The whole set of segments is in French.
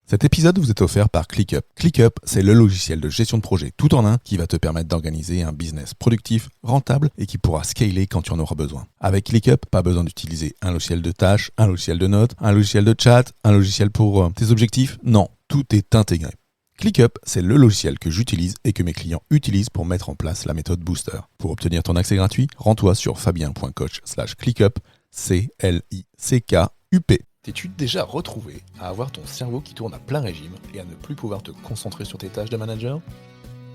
Cet épisode vous est offert par ClickUp. ClickUp, c'est le logiciel de gestion de projet tout en un qui va te permettre d'organiser un business productif, rentable et qui pourra scaler quand tu en auras besoin. Avec ClickUp, pas besoin d'utiliser un logiciel de tâches, un logiciel de notes, un logiciel de chat, un logiciel pour tes objectifs. Non, tout est intégré. ClickUp, c'est le logiciel que j'utilise et que mes clients utilisent pour mettre en place la méthode Booster. Pour obtenir ton accès gratuit, rends-toi sur fabien.coach/ClickUp, CLICKUP. T'es-tu déjà retrouvé à avoir ton cerveau qui tourne à plein régime et à ne plus pouvoir te concentrer sur tes tâches de manager ?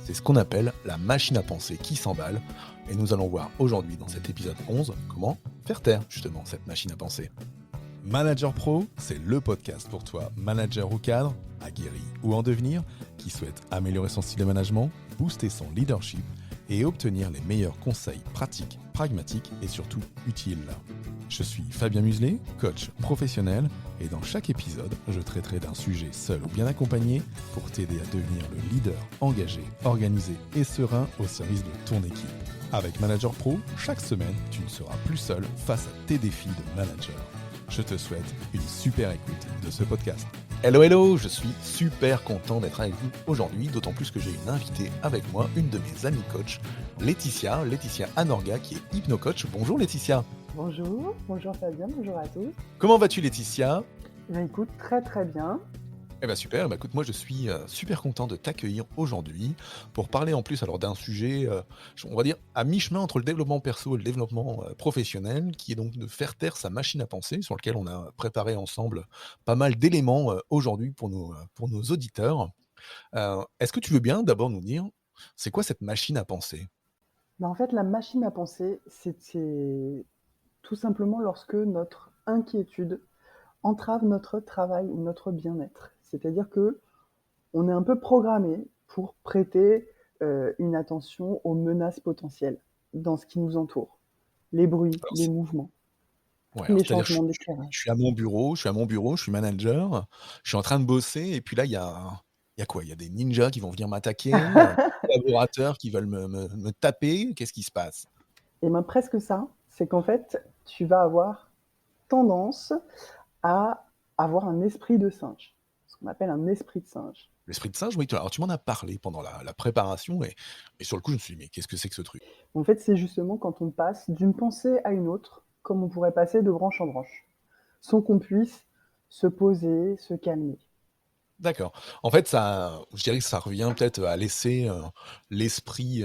C'est ce qu'on appelle la machine à penser qui s'emballe et nous allons voir aujourd'hui dans cet épisode 11 comment faire taire justement cette machine à penser. Manager Pro, c'est le podcast pour toi, manager ou cadre, aguerri ou en devenir, qui souhaite améliorer son style de management, booster son leadership et obtenir les meilleurs conseils pratiques, pragmatiques et surtout utiles. Je suis Fabien Muselet, coach professionnel, et dans chaque épisode, je traiterai d'un sujet seul ou bien accompagné pour t'aider à devenir le leader engagé, organisé et serein au service de ton équipe. Avec Manager Pro, chaque semaine, tu ne seras plus seul face à tes défis de manager. Je te souhaite une super écoute de ce podcast. Hello, je suis super content d'être avec vous aujourd'hui, d'autant plus que j'ai une invitée avec moi, une de mes amies coach, Laetitia Anorga, qui est hypnocoach. Bonjour Laetitia. Bonjour Fabien, bonjour à tous. Comment vas-tu Laetitia ? Écoute, très très bien. Super, écoute, moi je suis super content de t'accueillir aujourd'hui pour parler en plus alors d'un sujet, on va dire, à mi-chemin entre le développement perso et le développement professionnel, qui est donc de faire taire sa machine à penser, sur lequel on a préparé ensemble pas mal d'éléments aujourd'hui pour nos auditeurs. Est-ce que tu veux bien d'abord nous dire, c'est quoi cette machine à penser ? En fait, la machine à penser, c'est tout simplement lorsque notre inquiétude entrave notre travail ou notre bien-être. C'est-à-dire que on est un peu programmé pour prêter une attention aux menaces potentielles dans ce qui nous entoure. Les bruits, les mouvements, les c'est-à-dire changements je d'éclairage. suis à mon bureau, je suis manager, je suis en train de bosser et puis là il y a quoi ? Il y a des ninjas qui vont venir m'attaquer, des collaborateurs qui veulent me taper, qu'est-ce qui se passe ? Et bien presque ça, c'est qu'en fait, tu vas avoir tendance à avoir un esprit de singe, ce qu'on appelle un esprit de singe. L'esprit de singe, oui, alors tu m'en as parlé pendant la préparation et sur le coup je me suis dit mais qu'est-ce que c'est que ce truc ? En fait, c'est justement quand on passe d'une pensée à une autre, comme on pourrait passer de branche en branche, sans qu'on puisse se poser, se calmer. D'accord. En fait, je dirais que ça revient peut-être à laisser l'esprit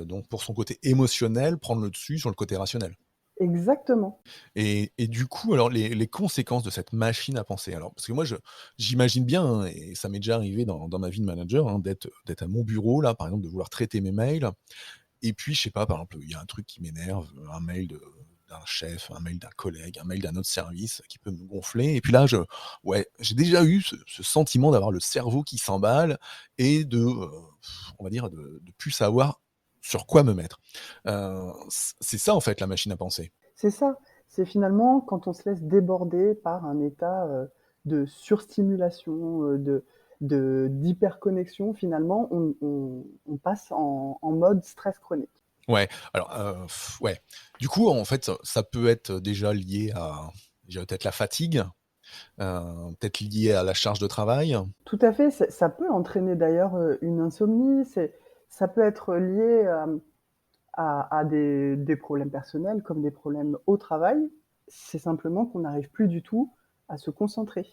donc pour son côté émotionnel prendre le dessus sur le côté rationnel. Exactement. Et du coup, alors les conséquences de cette machine à penser, alors parce que moi j'imagine bien, hein, et ça m'est déjà arrivé dans ma vie de manager, hein, d'être à mon bureau là, par exemple, de vouloir traiter mes mails, et puis je sais pas, par exemple, il y a un truc qui m'énerve, un mail d'un chef, un mail d'un collègue, un mail d'un autre service qui peut me gonfler, et puis là j'ai déjà eu ce sentiment d'avoir le cerveau qui s'emballe et on va dire de plus savoir sur quoi me mettre. C'est ça en fait la machine à penser. C'est ça. C'est finalement quand on se laisse déborder par un état de surstimulation, d'hyperconnexion, finalement, on passe en mode stress chronique. Ouais, alors, ouais. Du coup, en fait, ça peut être déjà lié à, je dirais peut-être la fatigue, peut-être lié à la charge de travail. Tout à fait, ça peut entraîner d'ailleurs une insomnie, ça peut être lié à des problèmes personnels comme des problèmes au travail. C'est simplement qu'on n'arrive plus du tout à se concentrer.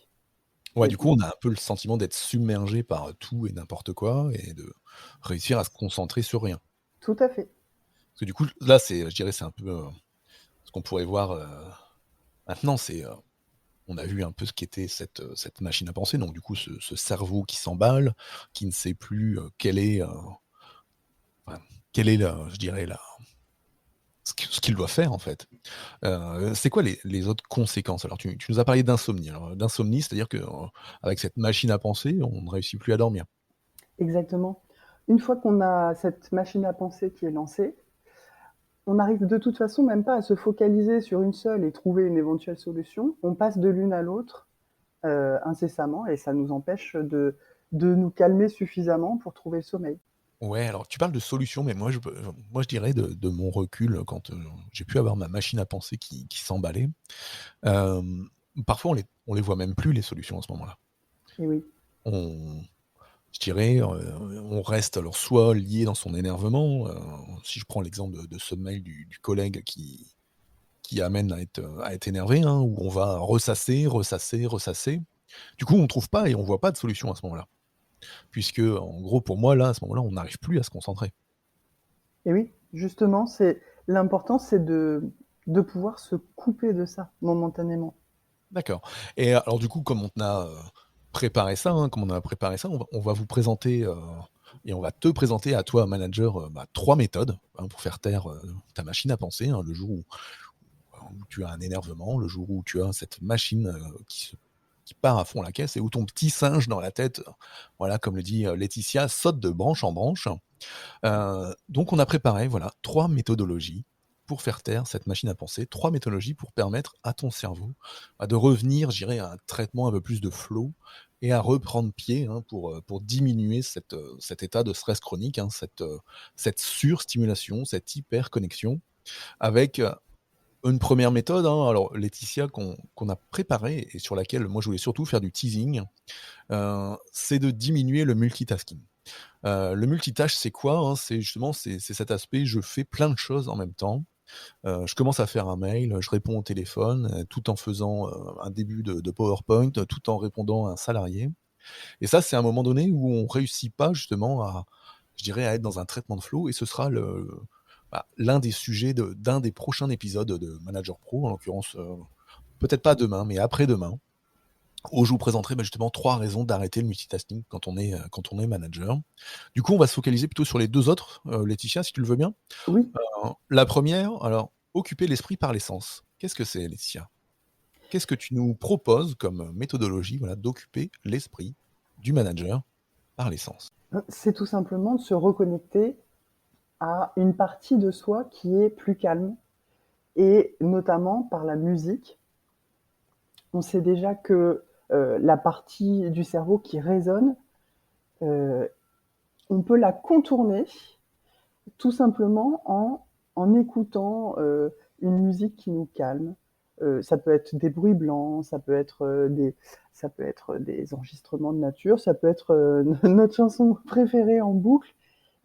Ouais, du coup, on a un peu le sentiment d'être submergé par tout et n'importe quoi et de réussir à se concentrer sur rien. Tout à fait. Parce que du coup, là, je dirais, c'est un peu ce qu'on pourrait voir maintenant, on a vu un peu ce qu'était cette machine à penser, donc du coup, ce cerveau qui s'emballe, qui ne sait plus quelle est je dirais, ce qu'il doit faire en fait. C'est quoi les autres conséquences ? Alors tu nous as parlé d'insomnie. Alors d'insomnie, c'est-à-dire que avec cette machine à penser, on ne réussit plus à dormir. Exactement. Une fois qu'on a cette machine à penser qui est lancée, on n'arrive de toute façon même pas à se focaliser sur une seule et trouver une éventuelle solution. On passe de l'une à l'autre incessamment et ça nous empêche de nous calmer suffisamment pour trouver le sommeil. Ouais, alors tu parles de solutions, mais moi je dirais de mon recul, quand j'ai pu avoir ma machine à penser qui s'emballait, parfois on les voit même plus les solutions à ce moment-là. Et oui. on je dirais, on reste alors soit lié dans son énervement, si je prends l'exemple de ce mail du collègue qui amène à être énervé, hein, où on va ressasser, ressasser, ressasser. Du coup, on trouve pas et on voit pas de solution à ce moment-là. Puisque, en gros, pour moi, là, à ce moment-là, on n'arrive plus à se concentrer. Et oui, justement, c'est l'important, c'est de pouvoir se couper de ça momentanément. D'accord. Et alors du coup, comme on a, préparé ça, hein, comme on a préparé ça, on va vous présenter, et on va te présenter à toi, manager, 3 méthodes, hein, pour faire taire, ta machine à penser, hein, le jour où tu as un énervement, le jour où tu as cette machine, qui part à fond la caisse et où ton petit singe dans la tête, voilà, comme le dit, Laetitia, saute de branche en branche. Donc on a préparé, voilà, 3 méthodologies pour faire taire cette machine à penser, 3 méthodologies pour permettre à ton cerveau, de revenir, je dirais, à un traitement un peu plus de flow et à reprendre pied, hein, pour diminuer cet état de stress chronique, hein, cette surstimulation, cette hyperconnexion avec, une première méthode, hein, alors Laetitia qu'on a préparée et sur laquelle moi je voulais surtout faire du teasing, c'est de diminuer le multitasking. Le multitâche, c'est quoi, hein? C'est justement, c'est cet aspect, je fais plein de choses en même temps. Je commence à faire un mail, je réponds au téléphone, tout en faisant, un début de PowerPoint, tout en répondant à un salarié. Et ça, c'est un moment donné où on réussit pas justement à, je dirais, à être dans un traitement de flow et ce sera l'un des sujets d'un des prochains épisodes de Manager Pro, en l'occurrence, peut-être pas demain, mais après-demain, où je vous présenterai, justement 3 raisons d'arrêter le multitasking quand on est manager. Du coup, on va se focaliser plutôt sur les 2 autres, Laetitia, si tu le veux bien. Oui, La première, alors, occuper l'esprit par les sens. Qu'est-ce que c'est, Laetitia? Qu'est-ce que tu nous proposes comme méthodologie, voilà, d'occuper l'esprit du manager par les sens? c'est tout simplement de se reconnecter à une partie de soi qui est plus calme et notamment par la musique. On sait déjà que, la partie du cerveau qui résonne, heu, on peut la contourner tout simplement en écoutant, une musique qui nous calme. Ça peut être des bruits blancs, ça peut être des enregistrements de nature, ça peut être, notre chanson préférée en boucle,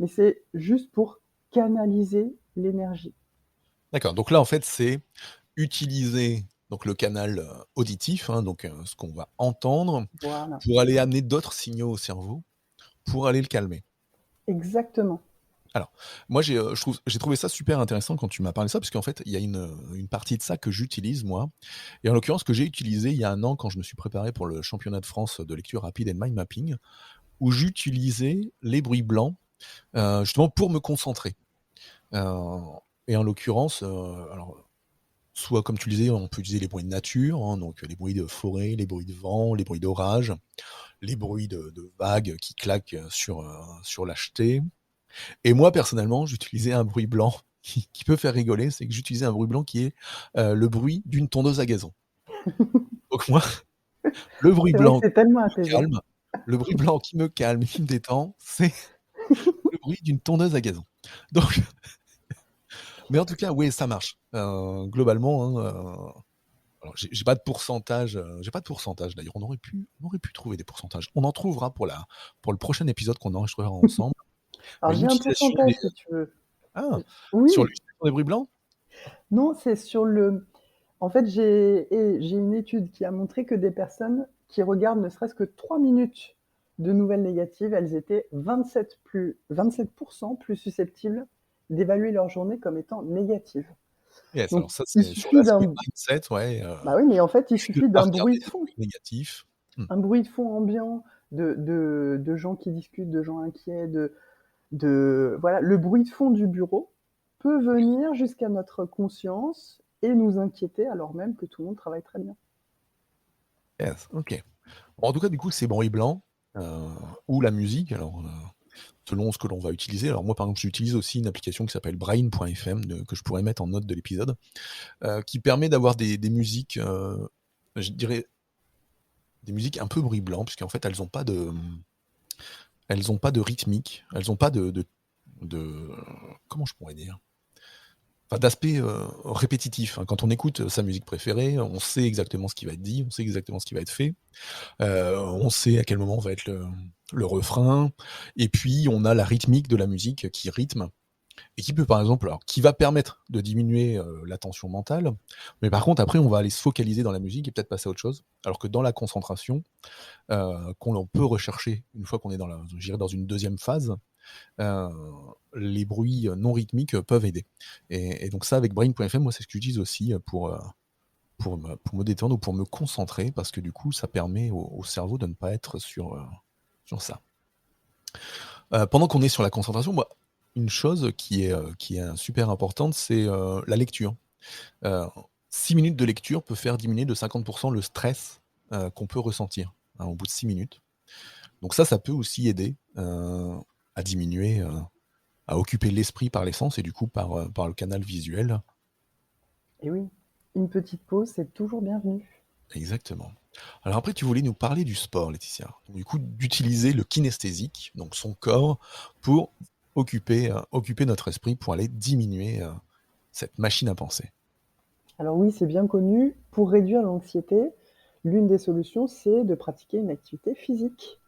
mais c'est juste pour canaliser l'énergie. D'accord, donc là, en fait, c'est utiliser donc le canal, auditif, hein, donc ce qu'on va entendre, Voilà, pour aller amener d'autres signaux au cerveau, pour aller le calmer. exactement. Alors, moi, j'ai trouvé ça super intéressant quand tu m'as parlé de ça, parce qu'en fait, il y a une partie de ça que j'utilise moi et en l'occurrence que j'ai utilisé il y a 1 an quand je me suis préparé pour le championnat de France de lecture rapide and mind mapping, où j'utilisais les bruits blancs, justement pour me concentrer. Heu et en l'occurrence, alors, soit comme tu le disais, on peut utiliser les bruits de nature, hein, donc les bruits de forêt, les bruits de vent, les bruits d'orage, les bruits de vagues qui claquent, sur la jetée. Et moi, personnellement, j'utilisais un bruit blanc qui peut faire rigoler, c'est que j'utilisais un bruit blanc qui est, le bruit d'une tondeuse à gazon. Donc moi, le bruit C'est vrai que blanc c'est tellement qui me apaisant. calme le bruit blanc qui me calme et qui me détend, c'est le bruit d'une tondeuse à gazon. Donc mais en tout cas, oui, ça marche. Globalement, hein, alors j'ai pas de pourcentage d'ailleurs, on aurait pu trouver des pourcentages. On en trouvera pour le prochain épisode qu'on enregistrera ensemble. Alors Mais j'ai un l'utilisation pourcentage des si tu veux. ah! Sur Oui, l'utilisation des bruits blancs? non, c'est sur le en fait, j'ai une étude qui a montré que des personnes qui regardent ne serait-ce que 3 minutes de nouvelles négatives, elles étaient 27 plus susceptibles d'évaluer leur journée comme étant négative. Yes, Donc alors ça, il c'est sur suffit l'aspect d'un mindset, ouais, bah, oui, mais en fait, il plus de suffit pas d'un regarder bruit de les fond. trucs négatifs. Mmh. Un bruit de fond ambiant de gens qui discutent, de gens inquiets, voilà, le bruit de fond du bureau peut venir jusqu'à notre conscience et nous inquiéter alors même que tout le monde travaille très bien. Yes, OK. Bon, en tout cas, du coup, ces bruits blancs, heu, ou la musique, alors, selon ce que l'on va utiliser. Alors moi, par exemple, j'utilise aussi une application qui s'appelle Brain.fm de que je pourrais mettre en note de l'épisode, qui permet d'avoir des musiques, je dirais des musiques un peu bruit blanc, puisqu'en fait, elles ont pas de rythmique, elles ont pas de comment je pourrais dire? d'aspect, répétitif, hein. Quand on écoute sa musique préférée, on sait exactement ce qui va être dit, on sait exactement ce qui va être fait. On sait à quel moment va être le refrain et puis on a la rythmique de la musique qui rythme et qui peut par exemple alors qui va permettre de diminuer, la tension mentale, mais par contre après on va aller se focaliser dans la musique et peut-être passer à autre chose. Alors que dans la concentration, qu'on l'on peut rechercher une fois qu'on est dans la je dirais dans une deuxième phase, heu, les bruits, non rythmiques, peuvent aider et donc ça avec Brain.fm, moi c'est ce que j'utilise aussi, pour me détendre ou pour me concentrer parce que du coup ça permet au cerveau de ne pas être sur ça. Pendant qu'on est sur la concentration, moi, une chose qui est super importante, c'est, la lecture. Heu, 6 minutes de lecture peut faire diminuer de 50 le stress, qu'on peut ressentir, hein, au bout de 6 minutes. Donc ça peut aussi aider, à diminuer, à occuper l'esprit par les sens et du coup par le canal visuel. Et oui, une petite pause, c'est toujours bienvenu. Exactement. Alors après, tu voulais nous parler du sport, Laetitia. Donc du coup, d'utiliser le kinesthésique, donc son corps, pour occuper notre esprit, pour aller diminuer, cette machine à penser. Alors oui, c'est bien connu, pour réduire l'anxiété, l'une des solutions, c'est de pratiquer une activité physique.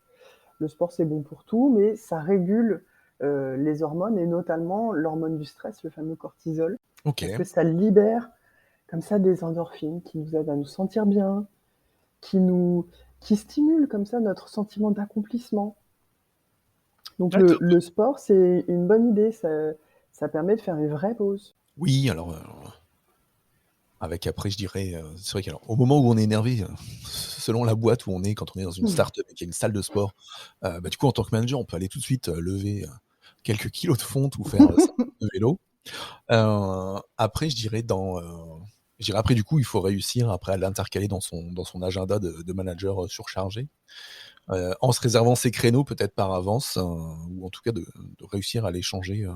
Le sport, c'est bon pour tout, mais ça régule, les hormones et notamment l'hormone du stress, le fameux cortisol, parce OK. que ça libère comme ça des endorphines qui nous aident à nous sentir bien, qui nous qui stimulent comme ça notre sentiment d'accomplissement. Donc D'accord. le sport, c'est une bonne idée, ça permet de faire une vraie pause. Oui, alors, avec après je dirais, c'est vrai qu'alors au moment où on est énervé, selon la boîte où on est, quand on est dans une Mmh. start-up et qu'il y a une salle de sport, du coup en tant que manager, on peut aller tout de suite, lever, quelques kilos de fonte ou faire, 5 minutes de vélo. Après je dirais après du coup, il faut réussir après à l'intercaler dans son agenda de manager, surchargé, en se réservant ses créneaux peut-être par avance, ou en tout cas de réussir à aller changer,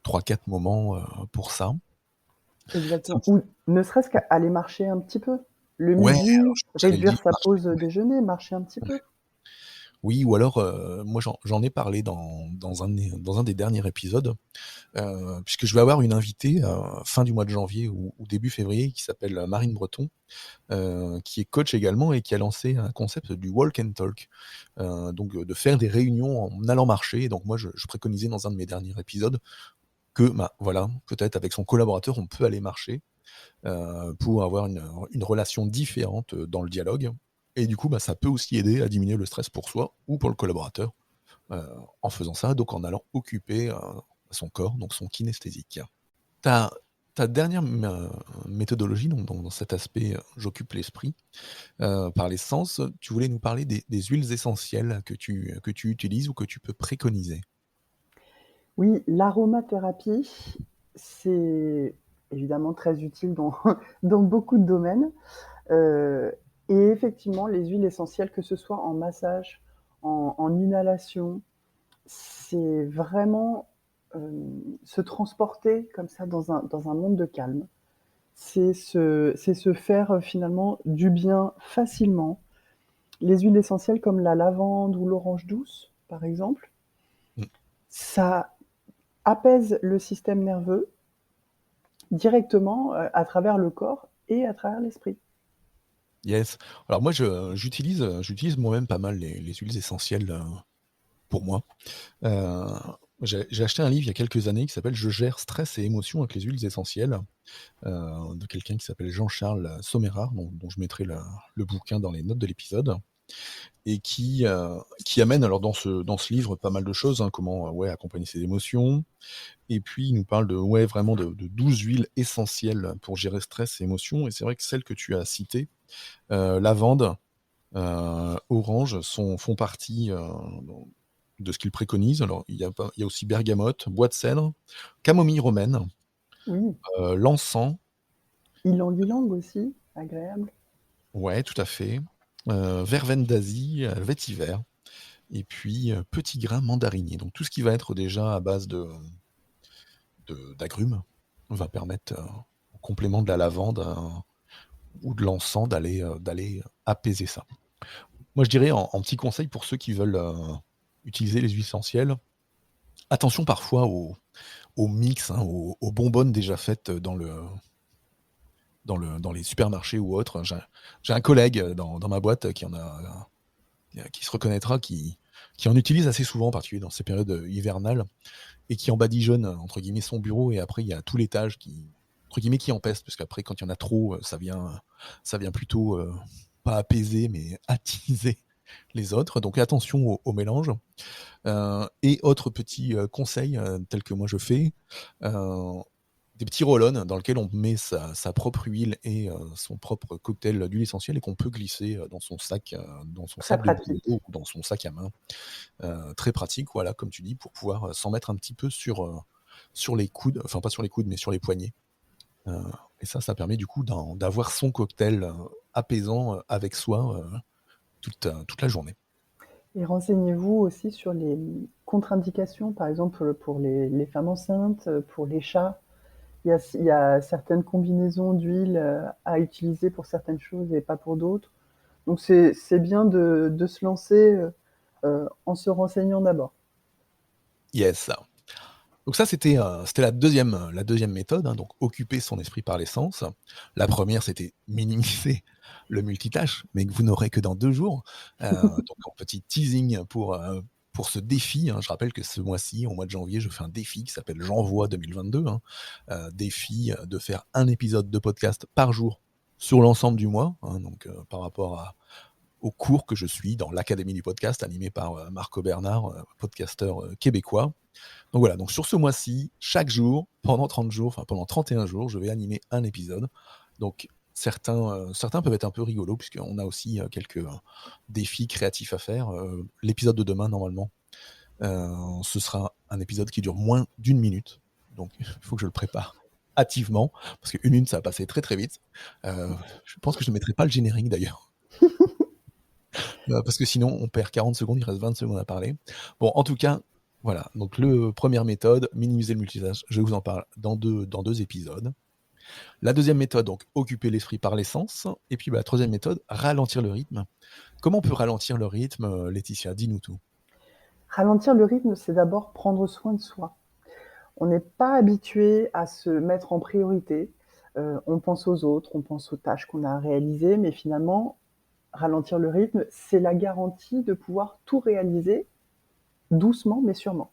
3-4 moments, pour ça. Ça me Exactement. f Ou ne serait-ce qu'à aller marcher un petit peu. Le Ouais, alors midi, j'allais le réduire dire, sa marcher, pause, déjeuner, marcher un petit ouais. peu. Oui ou alors, moi j'en ai parlé dans un des derniers épisodes, puisque je vais avoir une invitée, fin du mois de janvier ou début février qui s'appelle, Marine Breton, qui est coach également et qui a lancé un concept du walk and talk. Donc, de faire des réunions en allant marcher. Donc moi, je préconisais dans un de mes derniers épisodes que, bah, voilà, peut-être avec son collaborateur, on peut aller marcher, pour avoir une relation différente, dans le dialogue et du coup, bah, ça peut aussi aider à diminuer le stress pour soi ou pour le collaborateur, heu, en faisant ça, donc en allant occuper, son corps, donc son kinesthésique. Ta ta dernière méthodologie donc dans cet aspect, «j'occupe l'esprit», par les sens, tu voulais nous parler des huiles essentielles que tu utilises ou que tu peux préconiser? Oui, l'aromathérapie, c'est évidemment très utile dans dans beaucoup de domaines, heu et effectivement, les huiles essentielles, que ce soit en massage, en inhalation, c'est vraiment, se transporter comme ça dans un monde de calme. C'est se faire, finalement du bien facilement. Les huiles essentielles comme la lavande ou l'orange douce, par exemple, Mmh. ça apaise le système nerveux directement, à travers le corps et à travers l'esprit. Yes. Alors moi j'utilise moi-même pas mal les huiles essentielles, pour moi. Heu, j'ai acheté un livre il y a quelques années qui s'appelle «Je gère stress et émotions avec les huiles essentielles», de quelqu'un qui s'appelle Jean-Charles Sommerard, dont je mettrai le bouquin dans les notes de l'épisode et qui amène alors dans ce livre pas mal de choses, hein, comment, ouais, accompagner ses émotions et puis il nous parle de ouais, vraiment de 12 huiles essentielles pour gérer stress et émotions et c'est vrai que celles que tu as citées, lavande, orange font partie, de ce qu'il préconise. Alors il y a aussi bergamote, bois de cèdre, camomille romaine, Oui, l'encens, ylang-ylang aussi, agréable. ouais, tout à fait, verveine d'Asie, vétiver et puis, petit grain mandarinier. Donc tout ce qui va être déjà à base d'agrumes va permettre, en complément de la lavande, ou de l'encens d'aller apaiser ça. Moi, je dirais en petit conseil pour ceux qui veulent, utiliser les huiles essentielles, attention parfois au mix, hein, aux bonbonnes déjà faites dans les supermarchés ou autres. J'ai un collègue dans ma boîte qui en a, qui se reconnaîtra, qui en utilise assez souvent, en particulier dans ces périodes hivernales, et qui embadigeonne entre guillemets son bureau. Et après il y a tout l'étage qui, entre guillemets, qui empeste, parce qu'après quand il y en a trop, ça vient plutôt pas apaiser mais attiser les autres. Donc attention au mélange. Et autre petit conseil tel que moi je fais, euh, des petits roll-on dans lesquels on met sa propre huile et son propre cocktail d'huile essentielle, et qu'on peut glisser dans son Très sac de boulot pratique. ou dans son sac à main. Très pratique, voilà, comme tu dis, pour pouvoir s'en mettre un petit peu sur les coudes, enfin pas sur les coudes, mais sur les poignets. Euh, et ça permet du coup d'avoir son cocktail apaisant avec soi toute la journée. Et renseignez-vous aussi sur les contre-indications, par exemple pour les femmes enceintes, pour les chats. Il y a certaines combinaisons d'huile à utiliser pour certaines choses et pas pour d'autres. Donc c'est bien de se lancer en se renseignant d'abord. Yes. Donc ça, c'était la deuxième méthode, hein, donc occuper son esprit par l'essence. La première, c'était minimiser le multitâche, mais que vous n'aurez que dans 2 jours. Donc en petit teasing pour ce défi, hein. Je rappelle que ce mois-ci, au mois de janvier, je fais un défi qui s'appelle J'envoie 2022. Hein. Défi de faire un épisode de podcast par jour sur l'ensemble du mois, hein, donc par rapport au cours que je suis dans l'Académie du podcast, animé par Marco Bernard, podcasteur québécois. Donc voilà, donc sur ce mois-ci, chaque jour, pendant 30 jours, enfin pendant 31 jours, je vais animer un épisode. Donc certains peuvent être un peu rigolos, puisqu'on a aussi quelques défis créatifs à faire. L'épisode de demain, normalement, ce sera un épisode qui dure moins d'1 minute. Donc il faut que je le prépare hâtivement, parce qu'une minute, ça va passer très très vite. Je pense que je ne mettrai pas le générique d'ailleurs. Parce que sinon, on perd 40 secondes, il reste 20 secondes à parler. Bon, en tout cas, voilà. Donc, première méthode, minimiser le multitâche. Je vous en parle dans deux épisodes. La deuxième méthode, donc, occuper l'esprit par l'essence. Et puis, la troisième méthode, ralentir le rythme. Comment on peut ralentir le rythme, Laetitia? Dis-nous tout. Ralentir le rythme, c'est d'abord prendre soin de soi. On n'est pas habitué à se mettre en priorité. On pense aux autres, on pense aux tâches qu'on a à réaliser, mais finalement, ralentir le rythme, c'est la garantie de pouvoir tout réaliser doucement mais sûrement.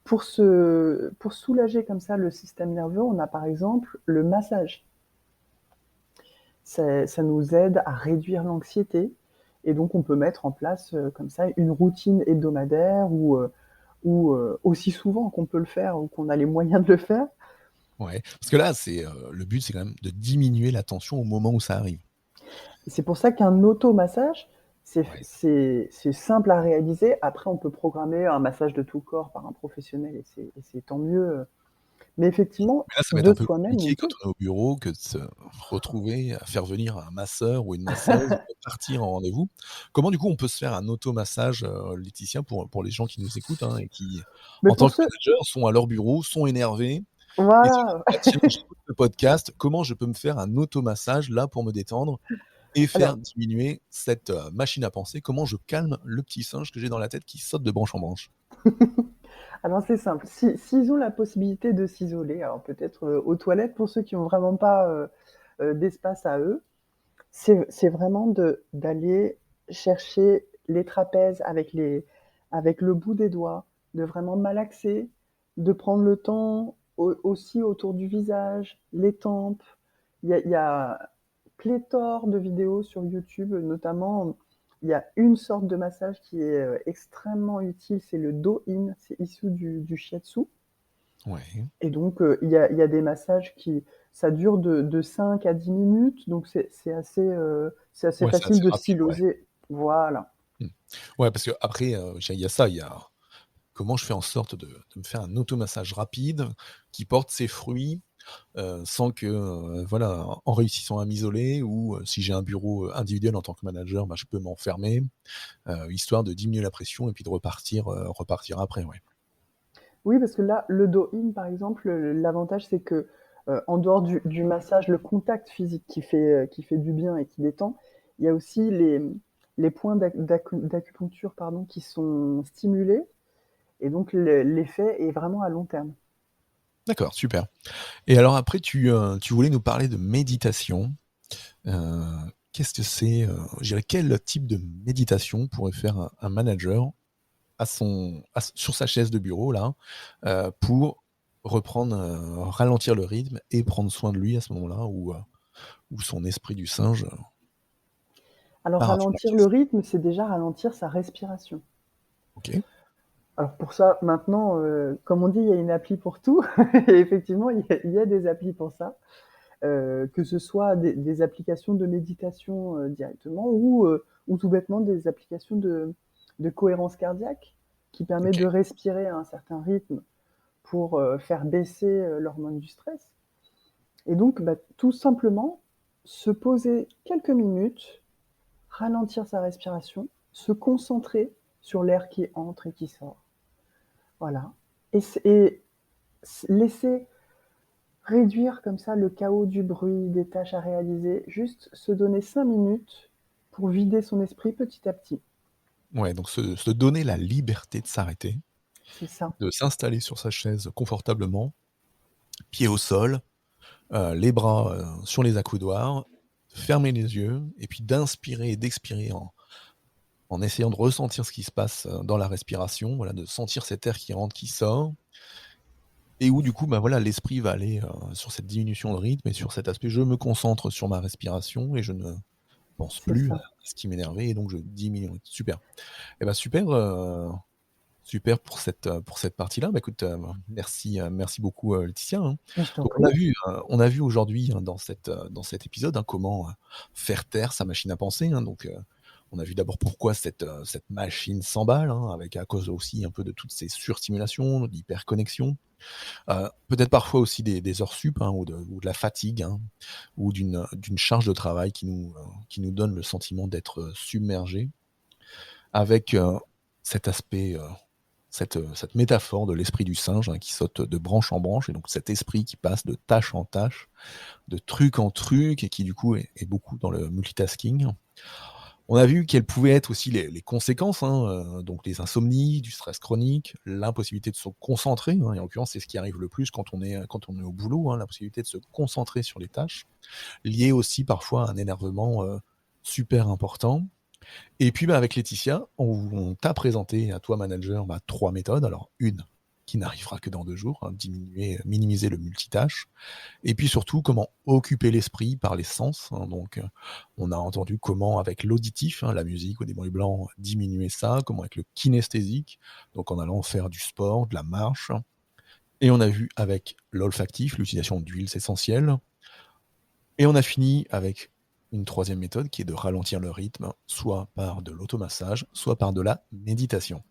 Pour soulager comme ça le système nerveux, on a par exemple le massage. Ça nous aide à réduire l'anxiété, et donc on peut mettre en place comme ça une routine hebdomadaire ou aussi souvent qu'on peut le faire ou qu'on a les moyens de le faire. Ouais. Parce que là, le but, c'est quand même de diminuer la tension au moment où ça arrive. C'est pour ça qu'un automassage, Ouais. c'est simple à réaliser. Après, on peut programmer un massage de tout corps par un professionnel et c'est tant mieux. Mais effectivement, Mais là, ça va être de un peu soi-même, compliqué on quand peut. on est au bureau que de se retrouver à faire venir un masseur ou une masseuse pour partir en rendez-vous. Comment, du coup, on peut se faire un automassage, Laetitia, pour les gens qui nous écoutent, hein, et qui, Mais en tant pour que ceux, manager, sont à leur bureau, sont énervés et se disent: voilà. «Ah tiens, j'écoute le podcast, comment je peux me faire un automassage là pour me détendre et faire Alors, diminuer cette, machine à penser? Comment je calme le petit singe que j'ai dans la tête qui saute de branche en branche?» alors c'est simple. S'ils ont la possibilité de s'isoler, alors peut-être aux toilettes pour ceux qui n'ont vraiment pas d'espace à eux, c'est vraiment d'aller chercher les trapèzes avec le bout des doigts, de vraiment malaxer, de prendre le temps aussi autour du visage, les tempes. Il y a pléthore de vidéos sur YouTube, notamment, il y a une sorte de massage qui est extrêmement utile, c'est le Do-in, c'est issu du shiatsu. Ouais. Et donc, il y a des massages ça dure de 5 à 10 minutes, donc c'est assez Ouais, c'est facile assez de s'y rapide, ouais. loger. Voilà. Mmh. Ouais, parce qu'après, il y a ça, il y a comment je fais en sorte de me faire un automassage rapide qui porte ses fruits, sans que, voilà, en réussissant à m'isoler, ou si j'ai un bureau individuel en tant que manager, bah, je peux m'enfermer, histoire de diminuer la pression et puis de repartir après, ouais. Oui, parce que là, le Do-in, par exemple, l'avantage, c'est que, en dehors du massage, le contact physique qui fait du bien et qui détend, il y a aussi les points d'acupuncture, pardon, qui sont stimulés, et donc l'effet est vraiment à long terme. D'accord, super. Et alors après tu voulais nous parler de méditation. Heu, qu'est-ce que c'est, je dirais quel type de méditation pourrait faire un manager sur sa chaise de bureau là, pour reprendre, ralentir le rythme et prendre soin de lui à ce moment-là où son esprit du singe Alors part à fond la ralentir le caisse? rythme, c'est déjà ralentir sa respiration. OK, Alors pour ça, maintenant, comme on dit, il y a une appli pour tout et effectivement, il y a des applis pour ça, que ce soit des applications de méditation, directement ou tout bêtement des applications de cohérence cardiaque qui permettent OK, de respirer à un certain rythme pour, faire baisser, l'hormone du stress et donc bah, tout simplement se poser quelques minutes, ralentir sa respiration, se concentrer sur l'air qui entre et qui sort. Voilà et laisser réduire comme ça le chaos du bruit, des tâches à réaliser, juste se donner 5 minutes pour vider son esprit petit à petit. ouais, donc se donner la liberté de s'arrêter, C'est ça, de s'installer sur sa chaise confortablement, pieds au sol, les bras, sur les accoudoirs, fermer les yeux et puis d'inspirer et d'expirer en essayant de ressentir ce qui se passe, dans la respiration, voilà, de sentir cet air qui rentre, qui sort et où du coup, bah, voilà, l'esprit va aller, sur cette diminution de rythme et sur cet aspect, je me concentre sur ma respiration et je ne pense c'est plus à ça. ce qui m'énervait et donc je diminue le rythme. Super. Et bah, super, super pour cette partie-là. Bah, écoute, merci beaucoup, Laetitia, hein. Mais je t'en Donc prie. on a vu aujourd'hui, hein, dans cet épisode, hein, comment, faire taire sa machine à penser, hein. Donc, on a vu d'abord pourquoi cette machine s'emballe, hein, avec à cause aussi un peu de toutes ces surstimulations, de l'hyperconnexion. Peut-être parfois aussi des heures sup, hein, ou de la fatigue, hein, ou d'une charge de travail qui nous donne le sentiment d'être, submergés avec, cet aspect, cette métaphore de l'esprit du singe, hein, qui saute de branche en branche et donc cet esprit qui passe de tâche en tâche, de truc en truc et qui du coup est beaucoup dans le multitasking. On a vu quelles pouvaient être aussi les conséquences, hein, donc les insomnies, du stress chronique, l'impossibilité de se concentrer, hein, et en l'occurrence, c'est ce qui arrive le plus quand on est au boulot, hein, l'impossibilité de se concentrer sur les tâches, lié aussi parfois à un énervement, super important. Et puis, bah, avec Laetitia, on t'a présenté à toi manager, bah, 3 méthodes. Alors une qui n'arrivera que dans 2 jours, hein, minimiser le multitâche et puis surtout comment occuper l'esprit par les sens, hein. Donc, on a entendu comment avec l'auditif, hein, la musique ou des bruits blancs, diminuer ça, comment avec le kinesthésique, donc en allant faire du sport, de la marche et on a vu avec l'olfactif, l'utilisation d'huiles essentielles et on a fini avec une troisième méthode qui est de ralentir le rythme, soit par de l'automassage, soit par de la méditation.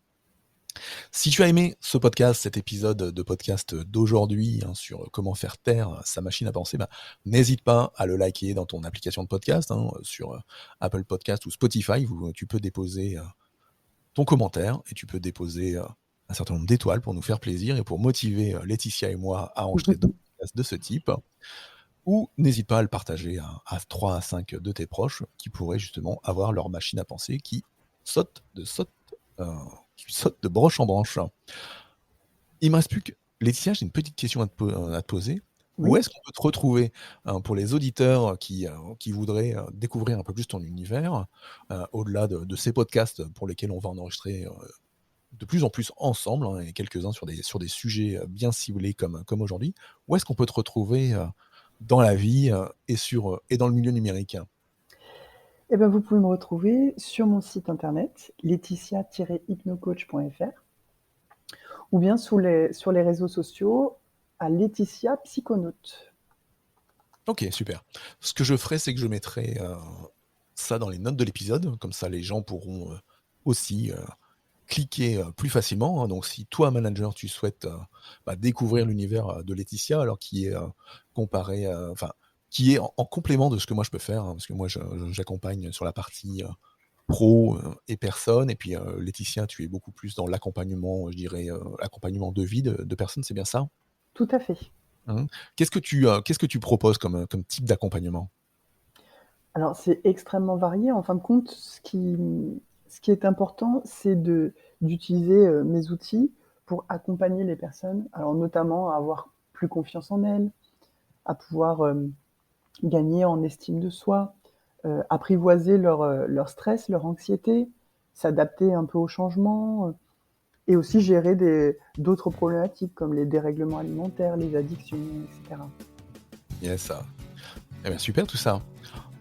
Si tu as aimé ce podcast, cet épisode de podcast d'aujourd'hui, hein, sur comment faire taire sa machine à penser, bah, n'hésite pas à le liker dans ton application de podcast, hein, sur Apple Podcast ou Spotify, où tu peux déposer ton commentaire et tu peux déposer un certain nombre d'étoiles pour nous faire plaisir et pour motiver Laetitia et moi à enregistrer d'autres podcasts de ce type. Ou n'hésite pas à le partager à 3 à 5 de tes proches qui pourraient justement avoir leur machine à penser heu, qui saute de branche en branche. Il me reste plus que Laetitia, j'ai une petite question à te poser. Où Oui. est-ce qu'on peut te retrouver, pour les auditeurs qui voudraient, découvrir un peu plus ton univers, au-delà de ces podcasts pour lesquels on va en enregistrer, de plus en plus ensemble, hein, et quelques-uns sur des sujets, bien ciblés comme aujourd'hui. Où est-ce qu'on peut te retrouver, dans la vie, et dans le milieu numérique? Et ben, vous pouvez me retrouver sur mon site internet laetitia-hypnocoach.fr ou bien sur les réseaux sociaux à Laetitia Psychonaute. OK, super. Ce que je ferai, c'est que je mettrai, ça dans les notes de l'épisode, comme ça les gens pourront, aussi, cliquer, plus facilement, hein. Donc si toi, manager, tu souhaites, bah, découvrir l'univers, de Laetitia, alors qui est, comparé, enfin, qui est en complément de ce que moi je peux faire, hein, parce que moi j'accompagne sur la partie, pro, et personne et puis, Laetitia, tu es beaucoup plus dans l'accompagnement, je dirais, accompagnement de vie de personnes, c'est bien ça? Tout à fait. Mmh. Qu'est-ce que tu proposes comme type d'accompagnement? Alors c'est extrêmement varié. En fin de compte, ce qui est important, c'est d'utiliser, mes outils pour accompagner les personnes. Alors notamment à avoir plus confiance en elles, à pouvoir gagner en estime de soi, apprivoiser leur stress, leur anxiété, s'adapter un peu au changement, et aussi gérer d'autres problématiques comme les dérèglements alimentaires, les addictions, etc. Yes. Eh bien, super tout ça.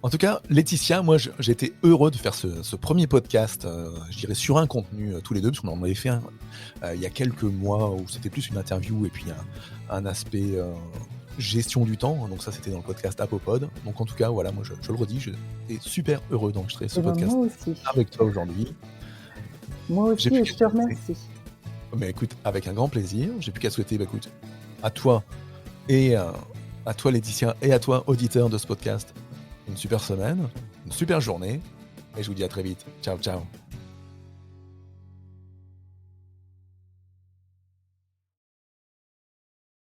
En tout cas, Laetitia, moi, j'ai été heureux de faire ce premier podcast, je dirais sur un contenu tous les deux, parce qu'on en avait fait un il y a quelques mois où c'était plus une interview et puis un aspect gestion du temps. Donc ça, c'était dans le podcast Apopod. Donc en tout cas, voilà, moi, je le redis, j'étais super heureux d'enregistrer ce Et ben podcast moi aussi. avec toi aujourd'hui. Moi J'ai aussi plus et qu'à je te te souhaiter, remercie. mais écoute, avec un grand plaisir, j'ai plus qu'à souhaiter, bah, écoute, à toi et à toi Laetitia et à toi auditeur de ce podcast, une super semaine, une super journée, et je vous dis à très vite. Ciao, ciao.